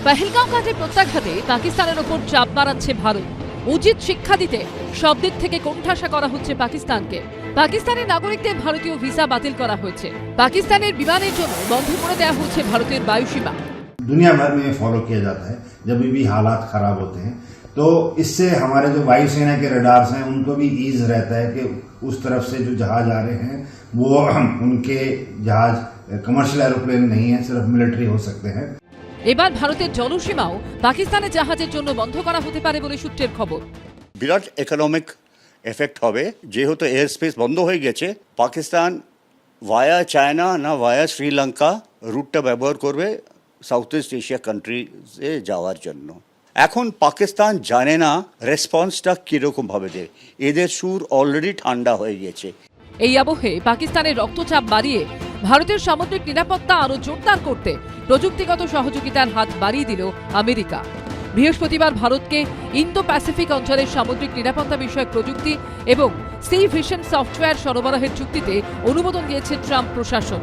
পহেলগাঁও কাণ্ডে প্রত্যাঘাতে পাকিস্তানের ওপর চাপ বাড়াচ্ছে ভারত। উচিত শিক্ষা দিতে সব দিক থেকে কোণঠাসা করা হচ্ছে পাকিস্তানকে। পাকিস্তানের নাগরিকদের ভারতীয় ভিসা বাতিল করা হয়েছে। পাকিস্তানের বিমানের জন্য বন্ধ করে দেওয়া হচ্ছে ভারতের বায়ুসীমা। दुनिया भर में फॉलो किया जाता है जब भी हालात खराब होते हैं, तो इससे हमारे जो वायुसेना के रडार्स हैं उनको भी ईज रहता है कि उस तरफ से जो जहाज आ रहे हैं वो उनके जहाज कमर्शियल एरोप्लेन नहीं है, सिर्फ मिलिट्री हो सकते हैं। এবার ভারতের জলসীমাও পাকিস্তানের জাহাজের জন্য বন্ধ করা হতে পারে বলে সূত্রের খবর। বিরাট ইকোনমিক এফেক্ট হবে, যেহেতু এয়ার স্পেস বন্ধ হয়ে গেছে। পাকিস্তান ভায়া চায়না না ভায়া শ্রীলঙ্কা রুটটা ব্যবহার করবে সাউথ ইস্ট এশিয়া কান্ট্রিজে যাওয়ার জন্য। এখন পাকিস্তান জানে না রেসপন্সটা কীরকমভাবে দেয়। এদের সুর অলরেডি ঠান্ডা হয়ে গেছে। এই আবহে পাকিস্তানের রক্তচাপ বাড়িয়ে ভারতের সামুদ্রিক নিরাপত্তা আরও জোরদার করতে প্রযুক্তিগত সহযোগিতার হাত বাড়িয়ে দিল আমেরিকা। বৃহস্পতিবার ভারতকে ইন্দো প্যাসিফিক অঞ্চলের সামুদ্রিক নিরাপত্তা বিষয়ক প্রযুক্তি এবং সি ভিশন সফটওয়্যার সরবরাহের চুক্তিতে অনুমোদন দিয়েছে ট্রাম্প প্রশাসন।